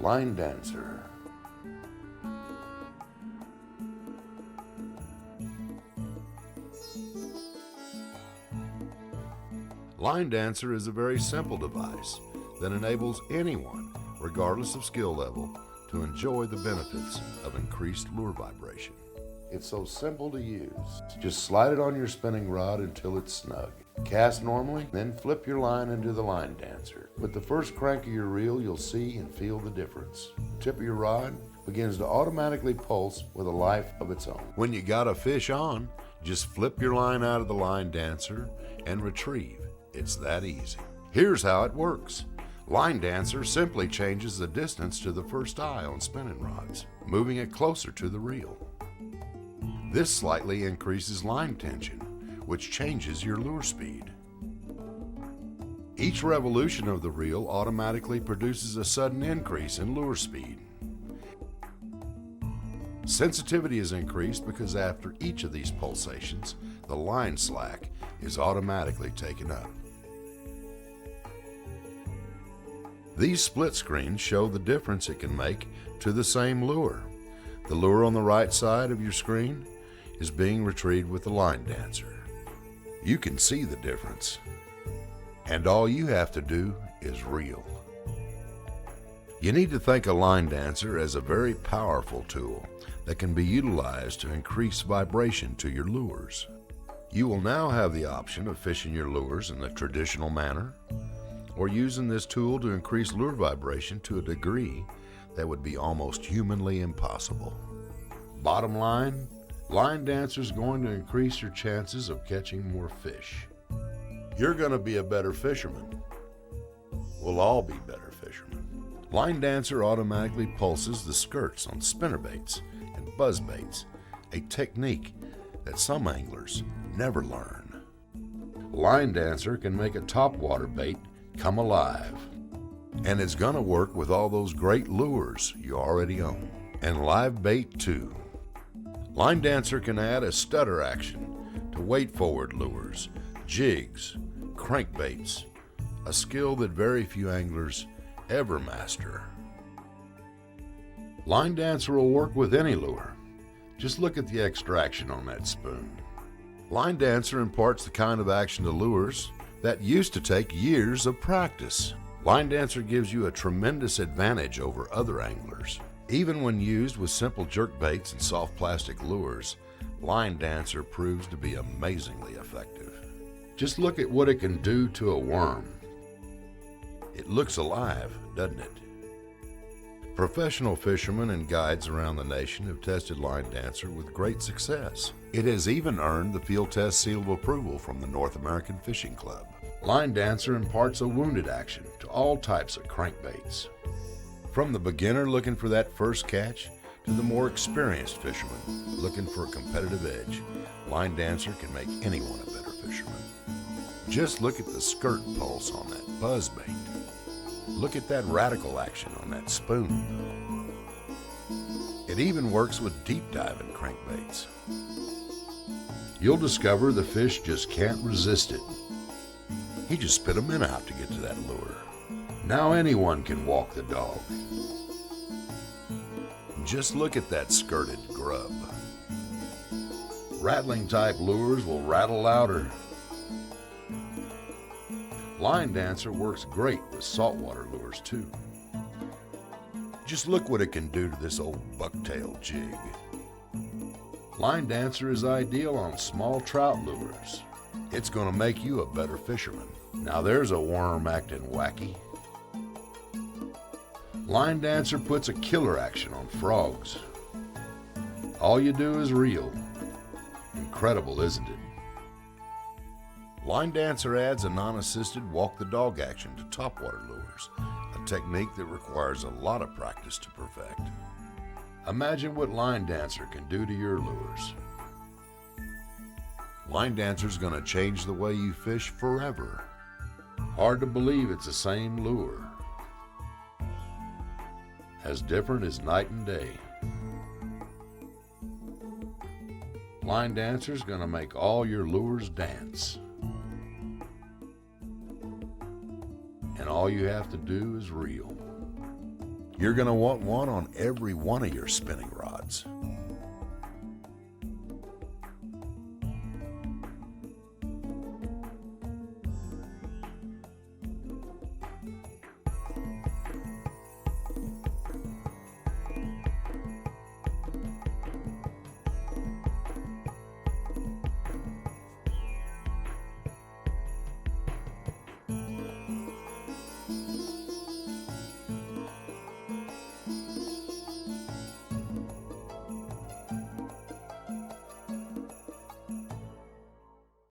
LineDancer. LineDancer is a very simple device that enables anyone, regardless of skill level, to enjoy the benefits of increased lure vibration. It's so simple to use. Just slide it on your spinning rod until it's snug. Cast normally, then flip your line into the LineDancer. With the first crank of your reel, you'll see and feel the difference. The tip of your rod begins to automatically pulse with a life of its own. When you got a fish on, just flip your line out of the LineDancer and retrieve. It's that easy. Here's how it works. LineDancer simply changes the distance to the first eye on spinning rods, moving it closer to the reel. This slightly increases line tension, which changes your lure speed. Each revolution of the reel automatically produces a sudden increase in lure speed. Sensitivity is increased because after each of these pulsations, the line slack is automatically taken up. These split screens show the difference it can make to the same lure. The lure on the right side of your screen is being retrieved with the LineDancer. You can see the difference, and all you have to do is reel. You need to think of LineDancer as a very powerful tool that can be utilized to increase vibration to your lures. You will now have the option of fishing your lures in the traditional manner, or using this tool to increase lure vibration to a degree that would be almost humanly impossible. Bottom line, LineDancer is going to increase your chances of catching more fish. You're going to be a better fisherman. We'll all be better fishermen. LineDancer automatically pulses the skirts on spinnerbaits and buzzbaits, a technique that some anglers never learn. LineDancer can make a topwater bait come alive, and it's gonna work with all those great lures you already own, and live bait too. LineDancer can add a stutter action to weight forward lures, jigs, crankbaits, a skill that very few anglers ever master. LineDancer will work with any lure. Just look at the extraction on that spoon. LineDancer imparts the kind of action to lures that used to take years of practice. LineDancer gives you a tremendous advantage over other anglers. Even when used with simple jerk baits and soft plastic lures, LineDancer proves to be amazingly effective. Just look at what it can do to a worm. It looks alive, doesn't it? Professional fishermen and guides around the nation have tested LineDancer with great success. It has even earned the field test seal of approval from the North American Fishing Club. LineDancer imparts a wounded action to all types of crankbaits. From the beginner looking for that first catch to the more experienced fisherman looking for a competitive edge, LineDancer can make anyone a better fisherman. Just look at the skirt pulse on that buzzbait. Look at that radical action on that spoon. It even works with deep diving crankbaits. You'll discover the fish just can't resist it. He just spit a minute out to get to that lure. Now anyone can walk the dog. Just look at that skirted grub. Rattling type lures will rattle louder. LineDancer works great with saltwater lures too. Just look what it can do to this old bucktail jig. LineDancer is ideal on small trout lures. It's going to make you a better fisherman. Now there's a worm acting wacky. LineDancer puts a killer action on frogs. All you do is reel. Incredible, isn't it? LineDancer adds a non-assisted walk-the-dog action to topwater lures, a technique that requires a lot of practice to perfect. Imagine what LineDancer can do to your lures. LineDancer's going to change the way you fish forever. Hard to believe it's the same lure. As different as night and day. LineDancer's going to make all your lures dance. And all you have to do is reel. You're going to want one on every one of your spinning rods.